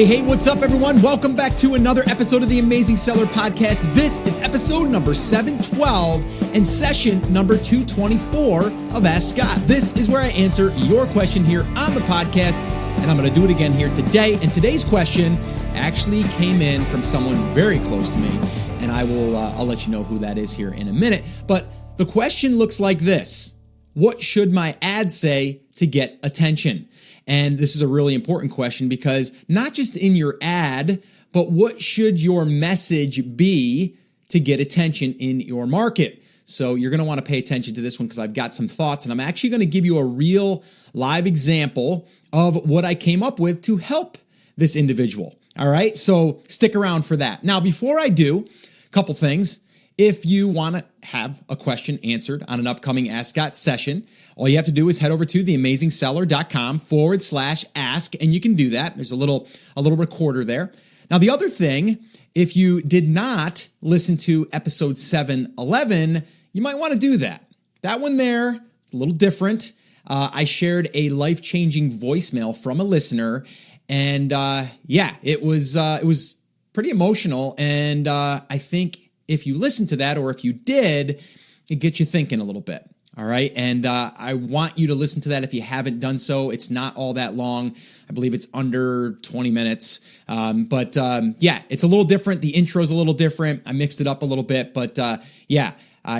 Hey, what's up, everyone? Welcome back to another episode of the Amazing Seller Podcast. This is episode number 712 and session number 224 of Ask Scott. This is where I answer your question here on the podcast, and I'm going to do it again here today. And today's question actually came in from someone very close to me, and I'll let you know who that is here in a minute. But the question looks like this: what should my ad say to get attention? And this is a really important question because not just in your ad, but what should your message be to get attention in your market? So you're going to want to pay attention to this one because I've got some thoughts, and I'm actually going to give you a real live example of what I came up with to help this individual. All right, so stick around for that. Now, before I do, a couple things. If you want to have a question answered on an upcoming Ask Scott session, all you have to do is head over to theamazingseller.com/ask, and you can do that. There's a little recorder there. Now, the other thing, if you did not listen to episode 711, you might want to do that. That one there, it's a little different. I shared a life-changing voicemail from a listener, and it was pretty emotional, and I think if you listen to that, or if you did, it gets you thinking a little bit. All right. And I want you to listen to that if you haven't done so. It's not all that long. I believe it's under 20 minutes. But it's a little different. The intro's a little different. I mixed it up a little bit. But I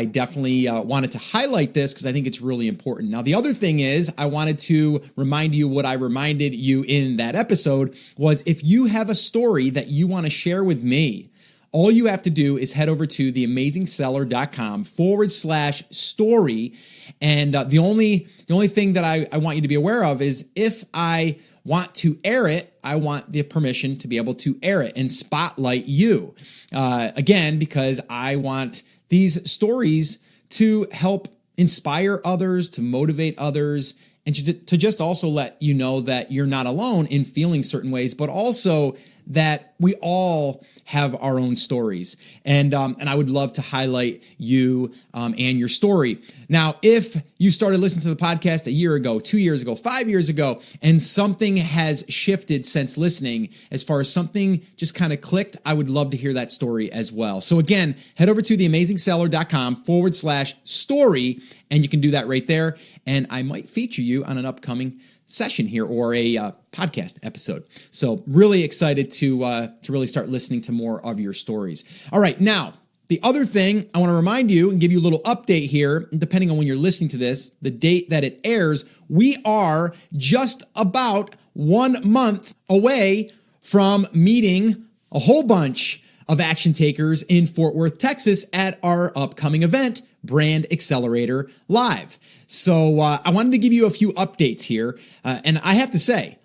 definitely wanted to highlight this because I think it's really important. Now, the other thing is I wanted to remind you what I reminded you in that episode was if you have a story that you want to share with me, all you have to do is head over to theamazingseller.com/story. And the only thing that I want you to be aware of is if I want to air it, I want the permission to be able to air it and spotlight you. Again, because I want these stories to help inspire others, to motivate others, and to just also let you know that you're not alone in feeling certain ways, but also that we all have our own stories. And I would love to highlight you and your story. Now, if you started listening to the podcast a year ago, 2 years ago, 5 years ago, and something has shifted since listening, as far as something just kind of clicked, I would love to hear that story as well. So again, head over to theamazingseller.com/story, and you can do that right there. And I might feature you on an upcoming session here or a podcast episode. So really excited to really start listening to more of your stories. All right, now the other thing I want to remind you and give you a little update here, depending on when you're listening to this, the date that it airs, we are just about 1 month away from meeting a whole bunch of action takers in Fort Worth, Texas at our upcoming event, Brand Accelerator Live. So I wanted to give you a few updates here. And I have to say,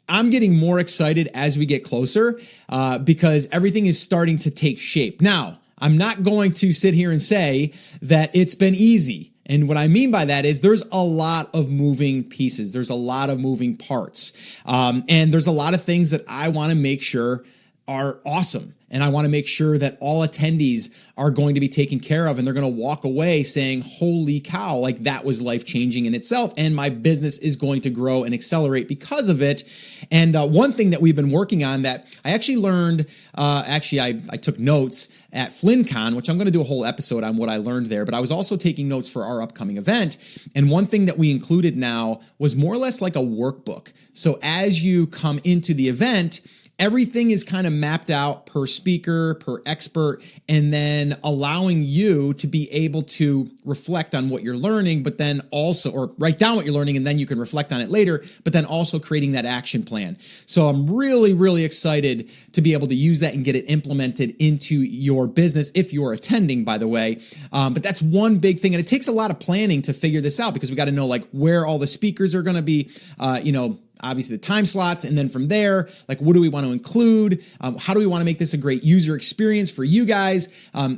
I'm getting more excited as we get closer because everything is starting to take shape. Now, I'm not going to sit here and say that it's been easy. And what I mean by that is there's a lot of moving pieces. There's a lot of moving parts. And there's a lot of things that I want to make sure are awesome. And I want to make sure that all attendees are going to be taken care of and they're going to walk away saying, holy cow, that was life-changing in itself. And my business is going to grow and accelerate because of it. And one thing that we've been working on that I actually learned, I took notes at FlynnCon, which I'm going to do a whole episode on what I learned there, but I was also taking notes for our upcoming event. And one thing that we included now was more or less like a workbook. So as you come into the event, everything is kind of mapped out per speaker, per expert, and then allowing you to be able to reflect on what you're learning, but then also, or write down what you're learning, and then you can reflect on it later, but then also creating that action plan. So I'm really, really excited to be able to use that and get it implemented into your business if you're attending, by the way. But that's one big thing. And it takes a lot of planning to figure this out because we got to know where all the speakers are going to be, obviously the time slots. And then from there, what do we want to include? How do we want to make this a great user experience for you guys?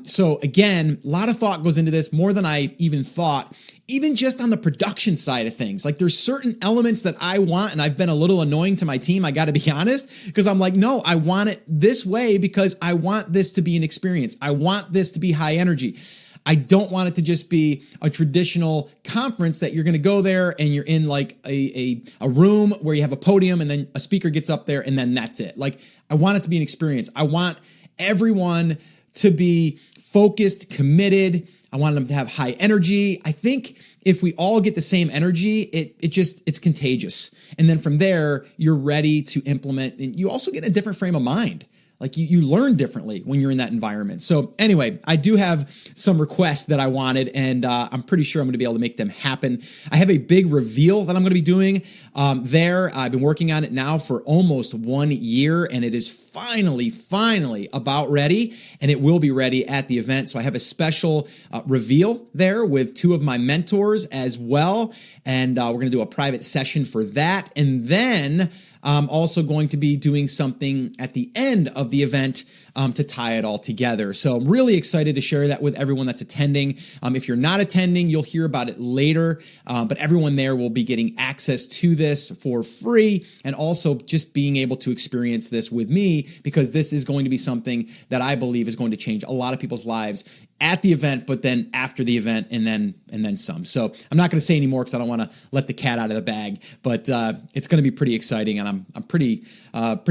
So again, a lot of thought goes into this, more than I even thought, even just on the production side of things. There's certain elements that I want, and I've been a little annoying to my team, I got to be honest, because I'm no, I want it this way because I want this to be an experience. I want this to be high energy. I don't want it to just be a traditional conference that you're going to go there and you're in like a room where you have a podium and then a speaker gets up there and then that's it. Like, I want it to be an experience. I want everyone to be focused, committed. I want them to have high energy. I think if we all get the same energy, it's contagious. And then from there, you're ready to implement, and you also get a different frame of mind. Like you learn differently when you're in that environment. So anyway, I do have some requests that I wanted, and I'm pretty sure I'm going to be able to make them happen. I have a big reveal that I'm going to be doing there. I've been working on it now for almost 1 year, and it is finally about ready, and it will be ready at the event. So I have a special reveal there with 2 of my mentors as well, and we're going to do a private session for that. And then I'm also going to be doing something at the end of the event to tie it all together. So I'm really excited to share that with everyone that's attending. If you're not attending, you'll hear about it later, but everyone there will be getting access to this for free, and also just being able to experience this with me, because this is going to be something that I believe is going to change a lot of people's lives at the event, but then after the event, and then some. So I'm not going to say any more because I don't want to let the cat out of the bag, but it's going to be pretty exciting, and I'm pretty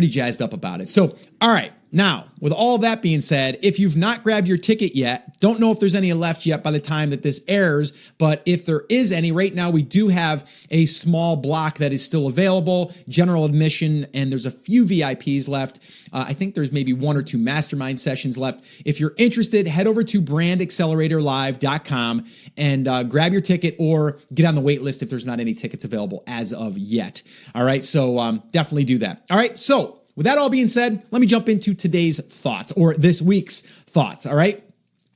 jazzed up about it. So, all right. Now, with all that being said, if you've not grabbed your ticket yet, don't know if there's any left yet by the time that this airs, but if there is any, right now we do have a small block that is still available, general admission, and there's a few VIPs left. I think there's maybe 1 or 2 mastermind sessions left. If you're interested, head over to brandacceleratorlive.com and grab your ticket, or get on the wait list if there's not any tickets available as of yet. All right, so definitely do that. All right, so with that all being said, let me jump into today's thoughts, or this week's thoughts, all right?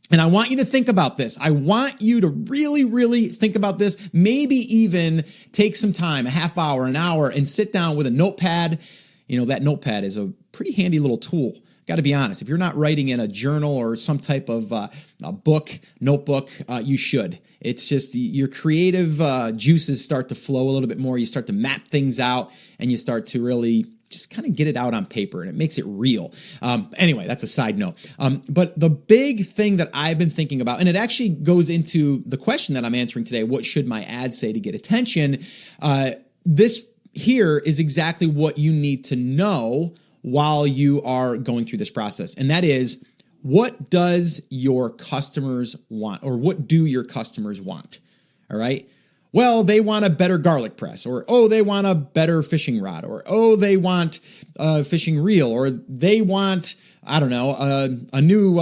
And I want you to think about this. I want you to really think about this. Maybe even take some time, a half hour, an hour, and sit down with a notepad. You know, that notepad is a pretty handy little tool. Got to be honest. If you're not writing in a journal or some type of a notebook, you should. It's just your creative juices start to flow a little bit more. You start to map things out, and you start to really just kind of get it out on paper, and it makes it real. Anyway, that's a side note. But the big thing that I've been thinking about, and it actually goes into the question that I'm answering today, what should my ad say to get attention? This here is exactly what you need to know while you are going through this process. And that is, what does your customers want, or what do your customers want? All right. Well, they want a better garlic press, or, oh, they want a better fishing rod, or, oh, they want a fishing reel, or they want, I don't know, a new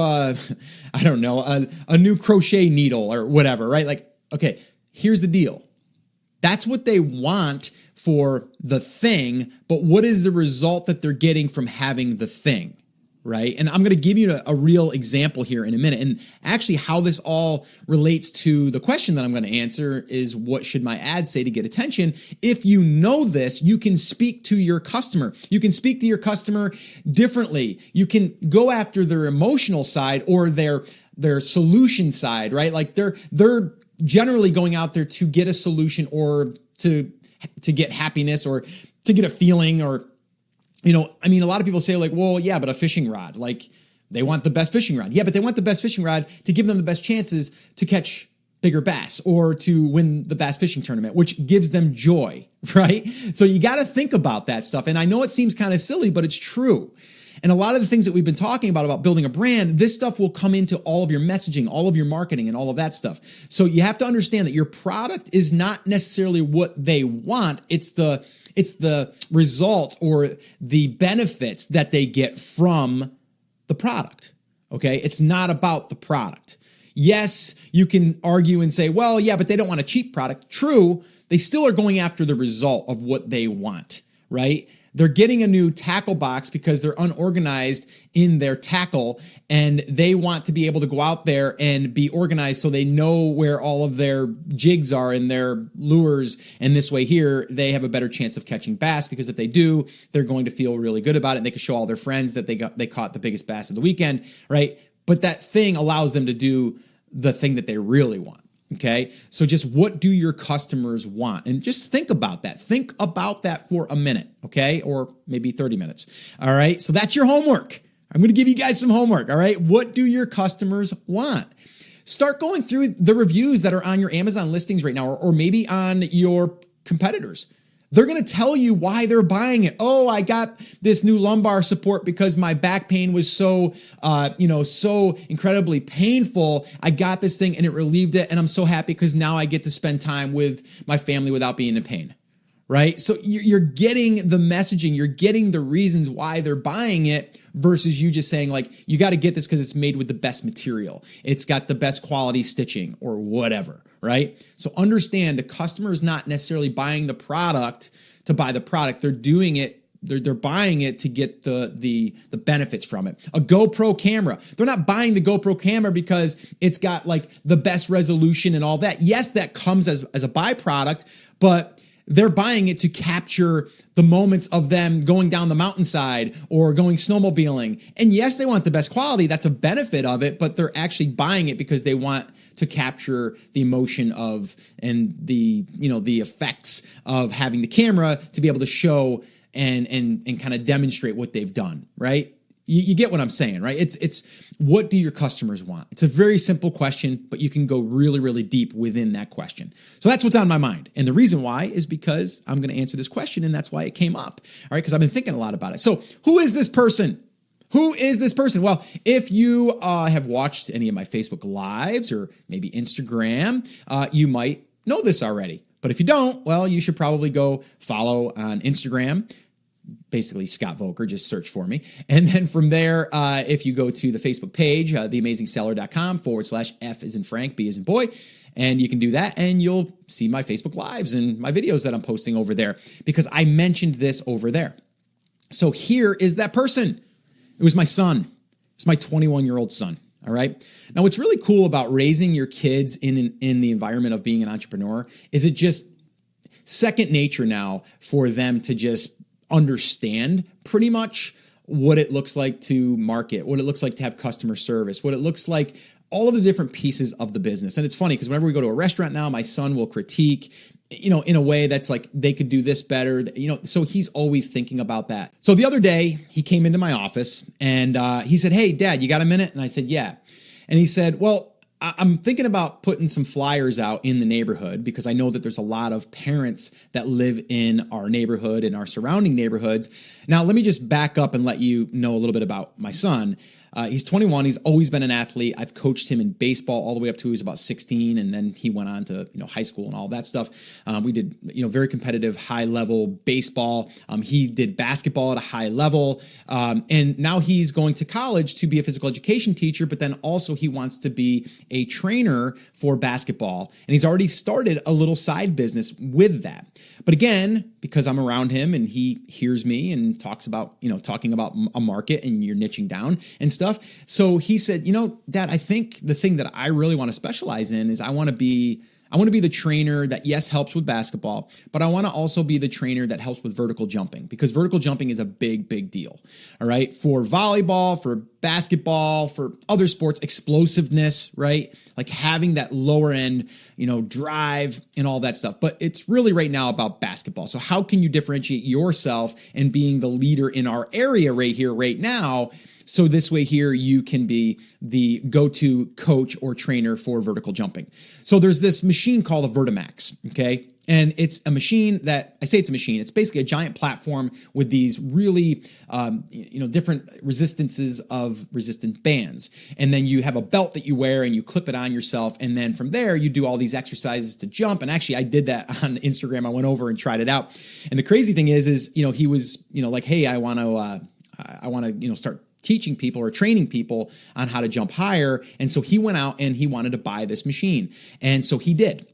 crochet needle or whatever, right? Like, okay, here's the deal. That's what they want for the thing, but what is the result that they're getting from having the thing? Right? And I'm going to give you a real example here in a minute. And actually how this all relates to the question that I'm going to answer is, what should my ad say to get attention? If you know this, you can speak to your customer. You can speak to your customer differently. You can go after their emotional side or their solution side, right? Like they're generally going out there to get a solution, or to get happiness, or to get a feeling, or, you know, I mean, a lot of people say like, well, yeah, but a fishing rod, like they want the best fishing rod. Yeah, but they want the best fishing rod to give them the best chances to catch bigger bass, or to win the bass fishing tournament, which gives them joy, right? So you got to think about that stuff. And I know it seems kind of silly, but it's true. And a lot of the things that we've been talking about building a brand, this stuff will come into all of your messaging, all of your marketing, and all of that stuff. So you have to understand that your product is not necessarily what they want. It's the result, or the benefits that they get from the product. Okay. It's not about the product. Yes, you can argue and say, well, yeah, but they don't want a cheap product. True. They still are going after the result of what they want, right? They're getting a new tackle box because they're unorganized in their tackle, and they want to be able to go out there and be organized so they know where all of their jigs are and their lures. And this way here, they have a better chance of catching bass, because if they do, they're going to feel really good about it. And they can show all their friends that they caught the biggest bass of the weekend, right? But that thing allows them to do the thing that they really want. Okay. So just, what do your customers want? And just think about that. Think about that for a minute. Okay. Or maybe 30 minutes. All right. So that's your homework. I'm going to give you guys some homework. All right. What do your customers want? Start going through the reviews that are on your Amazon listings right now, or maybe on your competitors. They're going to tell you why they're buying it. Oh, I got this new lumbar support because my back pain was so incredibly painful. I got this thing and it relieved it. And I'm so happy because now I get to spend time with my family without being in pain. Right? So you're getting the messaging, you're getting the reasons why they're buying it versus you just saying like, you got to get this because it's made with the best material. It's got the best quality stitching or whatever, right? So understand the customer is not necessarily buying the product to buy the product. They're doing it. They're buying it to get the benefits from it. A GoPro camera. They're not buying the GoPro camera because it's got like the best resolution and all that. Yes, that comes as a byproduct, but they're buying it to capture the moments of them going down the mountainside or going snowmobiling. And yes, they want the best quality. That's a benefit of it, but they're actually buying it because they want to capture the emotion of and the effects of having the camera to be able to show and kind of demonstrate what they've done, right? You get what I'm saying, right? It's what do your customers want? It's a very simple question, but you can go really, really deep within that question. So that's what's on my mind. And the reason why is because I'm going to answer this question, and that's why it came up, all right? Because I've been thinking a lot about it. So who is this person? Who is this person? Well, if you have watched any of my Facebook Lives or maybe Instagram, you might know this already. But if you don't, well, you should probably go follow on Instagram. Basically, Scott Volker, just search for me. And then from there, if you go to the Facebook page, theamazingseller.com/F as in Frank, B as in boy, and you can do that and you'll see my Facebook Lives and my videos that I'm posting over there because I mentioned this over there. So here is that person. It was my son. It's my 21-year-old son. All right. Now, what's really cool about raising your kids in the environment of being an entrepreneur is it just second nature now for them to just understand pretty much what it looks like to market, what it looks like to have customer service, what it looks like, all of the different pieces of the business. And it's funny because whenever we go to a restaurant now, my son will critique, in a way that's like, they could do this better, so he's always thinking about that. So the other day he came into my office and he said, "Hey, Dad, you got a minute?" And I said, "Yeah." And he said, "Well, I'm thinking about putting some flyers out in the neighborhood because I know that there's a lot of parents that live in our neighborhood and our surrounding neighborhoods." Now, let me just back up and let you know a little bit about my son. He's 21. He's always been an athlete. I've coached him in baseball all the way up to he was about 16, and then he went on to high school and all that stuff. We did very competitive, high level baseball. He did basketball at a high level, and now he's going to college to be a physical education teacher. But then also he wants to be a trainer for basketball, and he's already started a little side business with that. But again, because I'm around him and he hears me and talks about, talking about a market and you're niching down and stuff. So he said, Dad, I think the thing that I really want to specialize in is I want to be the trainer that, yes, helps with basketball, but I want to also be the trainer that helps with vertical jumping because vertical jumping is a big, big deal. All right. For volleyball, for basketball, for other sports, explosiveness, right? Like having that lower end, drive and all that stuff. But it's really right now about basketball. So how can you differentiate yourself and being the leader in our area right here, right now? So this way here, you can be the go-to coach or trainer for vertical jumping. So there's this machine called a Vertimax, okay? And it's a machine that, I say it's a machine, it's basically a giant platform with these really, different resistances of resistant bands. And then you have a belt that you wear and you clip it on yourself. And then from there, you do all these exercises to jump. And actually, I did that on Instagram. I went over and tried it out. And the crazy thing is he was, like, "Hey, I want to, start teaching people or training people on how to jump higher." And so he went out and he wanted to buy this machine. And so he did.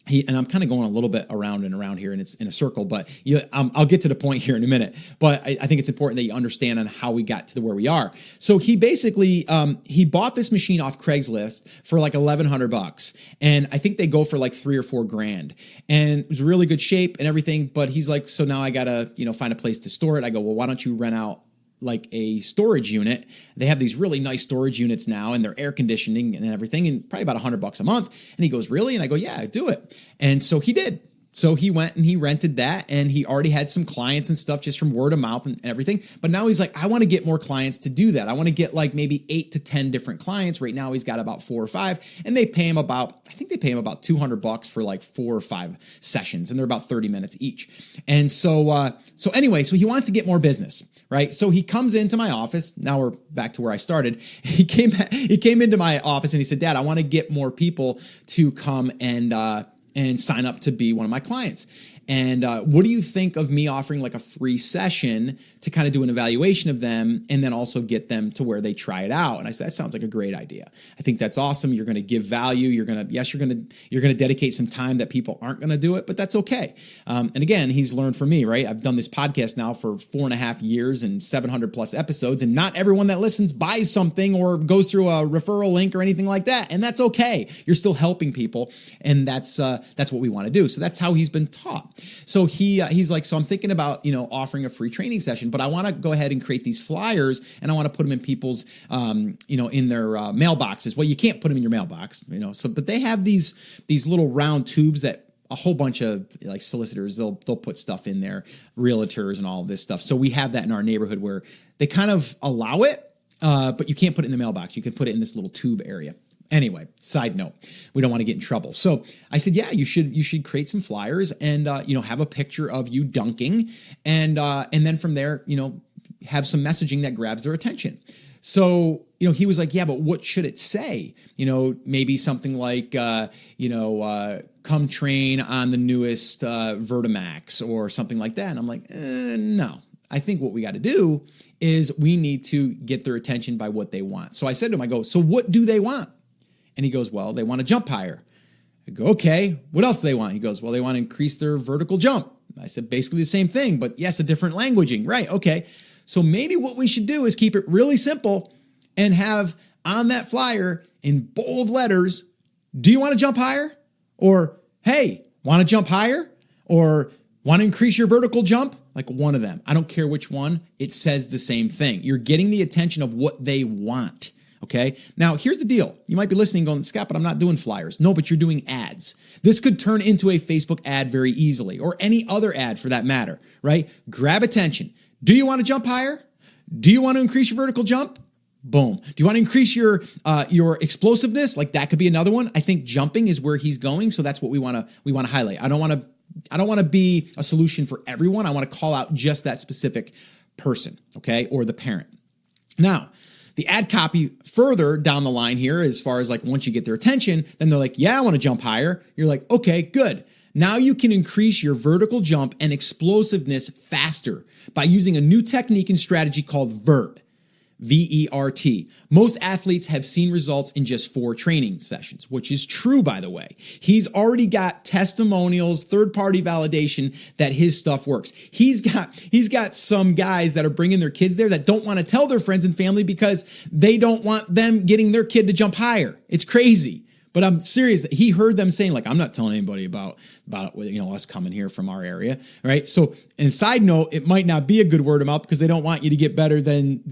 And I'm kind of going a little bit around and around here and it's in a circle, but I'll get to the point here in a minute. But I think it's important that you understand on how we got to where we are. So he basically, he bought this machine off Craigslist for like $1,100. And I think they go for like $3,000 or $4,000. And it was really good shape and everything. But he's like, so now I got to, find a place to store it. I go, well, why don't you rent out like a storage unit? They have these really nice storage units now and they're air conditioning and everything and probably about $100 a month. And he goes, "Really?" And I go, "Yeah, do it." And so he did. So he went and he rented that, and he already had some clients and stuff just from word of mouth and everything. But now he's like, I want to get more clients to do that. I want to get like maybe 8 to 10 different clients. Right now he's got about 4 or 5, and they pay him about, I think they pay him about $200 for like 4 or 5 sessions, and they're about 30 minutes each. And so anyway, so he wants to get more business, right? So he comes into my office. Now we're back to where I started. He came into my office and he said, Dad, I want to get more people to come and sign up to be one of my clients. And what do you think of me offering like a free session to kind of do an evaluation of them and then also get them to where they try it out? And I said, that sounds like a great idea. I think that's awesome. You're going to give value. You're going to dedicate some time that people aren't going to do it, but that's okay. And again, he's learned from me, right? I've done this podcast now for 4.5 years and 700 plus episodes, and not everyone that listens buys something or goes through a referral link or anything like that. And that's okay. You're still helping people. And that's what we want to do. So that's how he's been taught. So he's like, so I'm thinking about, offering a free training session, but I want to go ahead and create these flyers, and I want to put them in people's, in their mailboxes. Well, you can't put them in your mailbox, but they have these little round tubes that a whole bunch of like solicitors, they'll put stuff in there, realtors and all of this stuff. So we have that in our neighborhood where they kind of allow it, but you can't put it in the mailbox. You can put it in this little tube area. Anyway, side note, we don't want to get in trouble. So I said, yeah, you should create some flyers and, have a picture of you dunking and then from there, have some messaging that grabs their attention. So, he was like, yeah, but what should it say? Maybe something like, come train on the newest Vertimax or something like that. And I'm like, no. I think what we got to do is we need to get their attention by what they want. So I said to him, I go, so what do they want? And he goes, well, they want to jump higher. I go, okay, what else do they want? He goes, well, they want to increase their vertical jump. I said, basically the same thing, but yes, a different languaging. Right, okay. So maybe what we should do is keep it really simple and have on that flyer in bold letters, do you want to jump higher? Or, hey, want to jump higher? Or want to increase your vertical jump? Like one of them. I don't care which one. It says the same thing. You're getting the attention of what they want. Okay. Now, here's the deal. You might be listening going, Scott, but I'm not doing flyers. No, but you're doing ads. This could turn into a Facebook ad very easily, or any other ad for that matter, right? Grab attention. Do you want to jump higher? Do you want to increase your vertical jump? Boom. Do you want to increase your explosiveness? Like that could be another one. I think jumping is where he's going. So that's what we want to highlight. I don't want to be a solution for everyone. I want to call out just that specific person, okay, or the parent. Now, the ad copy further down the line here, as far as like once you get their attention, then they're like, yeah, I want to jump higher. You're like, okay, good. Now you can increase your vertical jump and explosiveness faster by using a new technique and strategy called VERT. VERT. Most athletes have seen results in just 4 training sessions, which is true, by the way. He's already got testimonials, third-party validation that his stuff works. He's got some guys that are bringing their kids there that don't want to tell their friends and family because they don't want them getting their kid to jump higher. It's crazy. But I'm serious that he heard them saying, like, I'm not telling anybody about us coming here from our area, right? So, and side note, it might not be a good word of mouth because they don't want you to get better than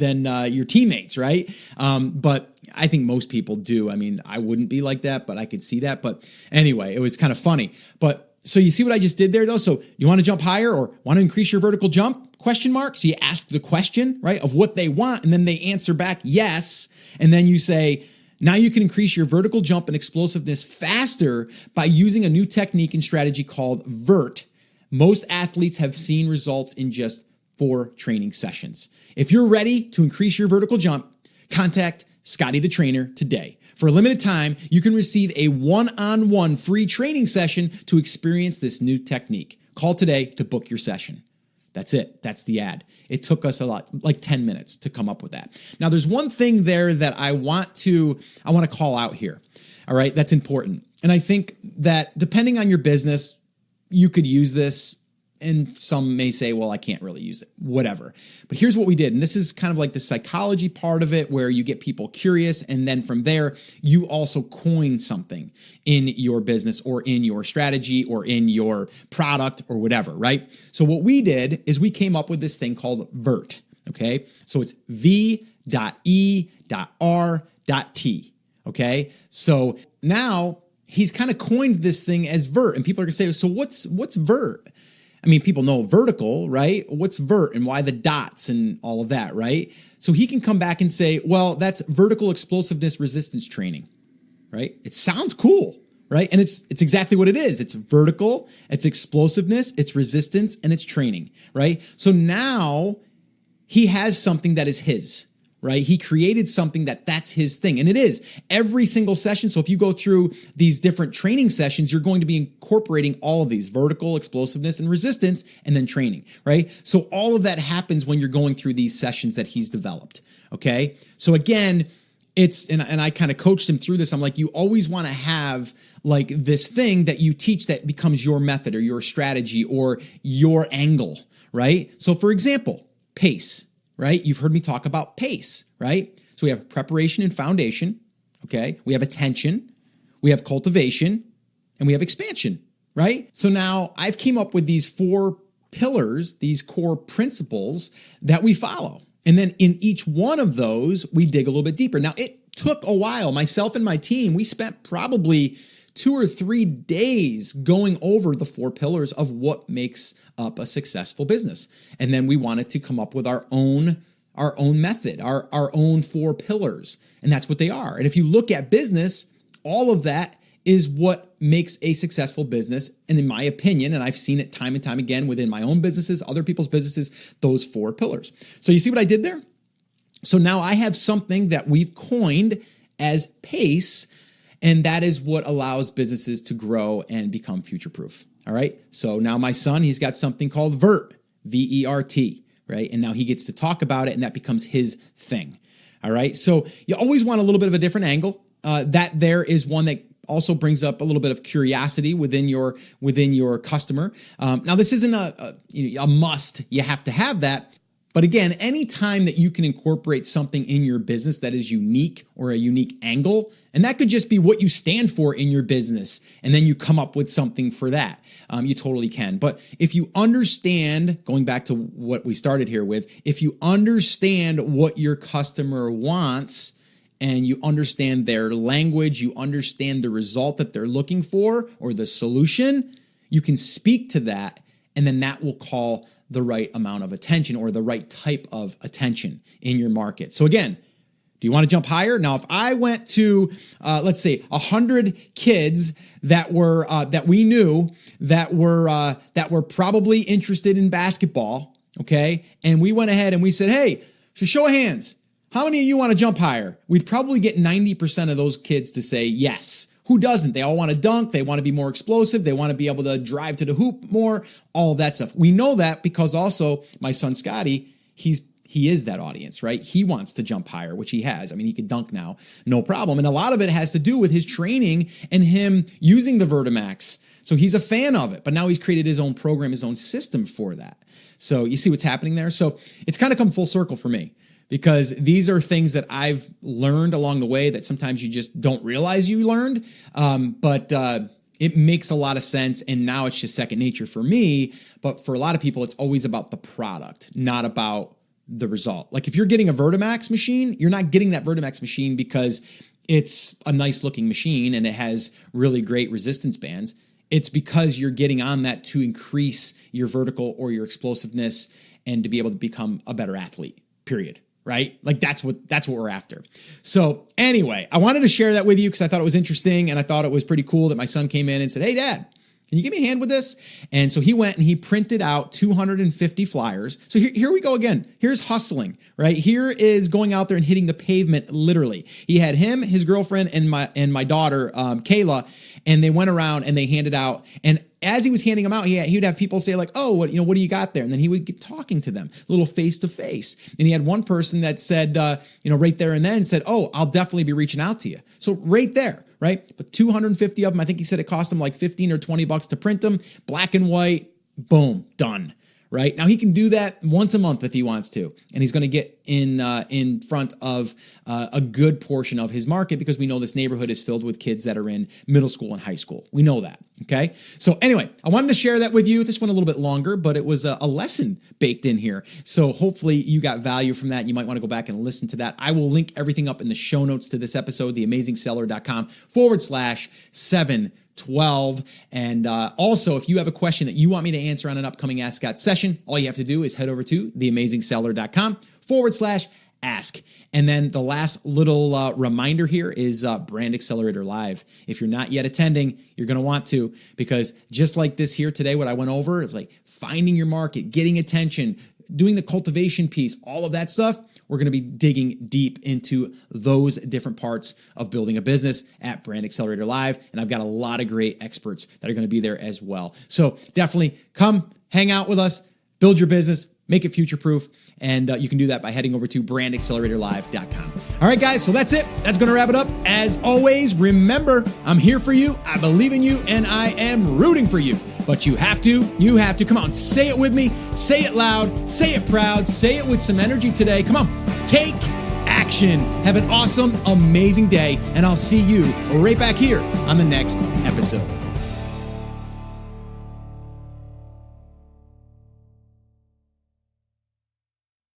your teammates, right? But I think most people do. I mean, I wouldn't be like that, but I could see that. But anyway, it was kind of funny. But so you see what I just did there, though? So you want to jump higher or want to increase your vertical jump? Question mark. So you ask the question, right, of what they want, and then they answer back yes, and then you say, now you can increase your vertical jump and explosiveness faster by using a new technique and strategy called VERT. Most athletes have seen results in just 4 training sessions. If you're ready to increase your vertical jump, contact Scotty the Trainer today. For a limited time, you can receive a one-on-one free training session to experience this new technique. Call today to book your session. That's it. That's the ad. It took us like 10 minutes to come up with that. Now, there's one thing there that I want to call out here. All right. That's important. And I think that depending on your business, you could use this, and some may say, well, I can't really use it, whatever. But here's what we did. And this is kind of like the psychology part of it where you get people curious. And then from there, you also coin something in your business or in your strategy or in your product or whatever, right? So what we did is we came up with this thing called VERT, okay? So it's V.E.R.T, okay? So now he's kind of coined this thing as vert, and people are gonna say, so what's vert? I mean, people know vertical, right? What's vert and why the dots and all of that, right? So he can come back and say, well, that's vertical explosiveness resistance training, right? It sounds cool, right? And it's exactly what it is. It's vertical, it's explosiveness, it's resistance, and it's training, right? So now he has something that is his, right? He created something that's his thing. And it is every single session. So if you go through these different training sessions, you're going to be incorporating all of these: vertical, explosiveness, and resistance, and then training, right? So all of that happens when you're going through these sessions that he's developed. Okay. So again, and I kind of coached him through this. I'm like, you always want to have like this thing that you teach that becomes your method or your strategy or your angle, right? So for example, PACE. Right? You've heard me talk about PACE, right? So we have preparation and foundation, okay? We have attention, we have cultivation, and we have expansion, right? So now I've came up with these 4 pillars, these core principles that we follow. And then in each one of those, we dig a little bit deeper. Now, it took a while. Myself and my team, we spent probably 2 or 3 days going over the 4 pillars of what makes up a successful business. And then we wanted to come up with our own method, our own 4 pillars. And that's what they are. And if you look at business, all of that is what makes a successful business. And in my opinion, and I've seen it time and time again within my own businesses, other people's businesses, those 4 pillars. So you see what I did there? So now I have something that we've coined as PACE, and that is what allows businesses to grow and become future-proof. All right. So now my son, he's got something called VERT, V-E-R-T, right? And now he gets to talk about it, and that becomes his thing. All right. So you always want a little bit of a different angle. That there is one that also brings up a little bit of curiosity within your customer. Now, this isn't a must. You have to have that. But again, anytime that you can incorporate something in your business that is unique or a unique angle, and that could just be what you stand for in your business, and then you come up with something for that, you totally can. But if you understand, going back to what we started here with, if you understand what your customer wants and you understand their language, you understand the result that they're looking for or the solution, you can speak to that, and then that will call the right amount of attention or the right type of attention in your market. So again, do you want to jump higher? Now, if I went to, let's say 100 kids that we knew that were probably interested in basketball, okay, and we went ahead and we said, hey, so show of hands, how many of you want to jump higher? We'd probably get 90% of those kids to say yes. Who doesn't? They all want to dunk. They want to be more explosive. They want to be able to drive to the hoop more, all of that stuff. We know that because also my son, Scotty, he is that audience, right? He wants to jump higher, which he has. I mean, he could dunk now, no problem. And a lot of it has to do with his training and him using the Vertimax. So he's a fan of it, but now he's created his own program, his own system for that. So you see what's happening there? So it's kind of come full circle for me, because these are things that I've learned along the way that sometimes you just don't realize you learned. But it makes a lot of sense. And now it's just second nature for me. But for a lot of people, it's always about the product, not about the result. Like if you're getting a Vertimax machine, you're not getting that Vertimax machine because it's a nice looking machine and it has really great resistance bands. It's because you're getting on that to increase your vertical or your explosiveness and to be able to become a better athlete, period. Right? Like that's what we're after. So anyway, I wanted to share that with you because I thought it was interesting and I thought it was pretty cool that my son came in and said, hey, Dad, can you give me a hand with this? And so he went and he printed out 250 flyers. So here we go again. Here's hustling, right? Here is going out there and hitting the pavement, literally. He had him, his girlfriend, and my daughter, Kayla, and they went around and they handed out. And as he was handing them out, he would have people say like, oh, what do you got there? And then he would get talking to them, a little face to face. And he had one person that said, right there and then said, oh, I'll definitely be reaching out to you. So right there, right? But 250 of them, I think he said it cost him like $15 or $20 to print them, black and white, boom, done. right? Now he can do that once a month if he wants to, and he's going to get in front of a good portion of his market because we know this neighborhood is filled with kids that are in middle school and high school. We know that, okay? So anyway, I wanted to share that with you. This went a little bit longer, but it was a lesson baked in here. So hopefully you got value from that. You might want to go back and listen to that. I will link everything up in the show notes to this episode, theamazingseller.com/712. And also, if you have a question that you want me to answer on an upcoming Ask Scott session, all you have to do is head over to theamazingseller.com/ask. And then the last little reminder here is Brand Accelerator Live. If you're not yet attending, you're going to want to, because just like this here today, what I went over is like finding your market, getting attention, doing the cultivation piece, all of that stuff. We're going to be digging deep into those different parts of building a business at Brand Accelerator Live. And I've got a lot of great experts that are going to be there as well. So definitely come hang out with us, build your business, make it future-proof. And you can do that by heading over to brandacceleratorlive.com. All right, guys, so that's it. That's going to wrap it up. As always, remember, I'm here for you. I believe in you, and I am rooting for you. But you have to, come on, say it with me. Say it loud. Say it proud. Say it with some energy today. Come on, take action. Have an awesome, amazing day, and I'll see you right back here on the next episode.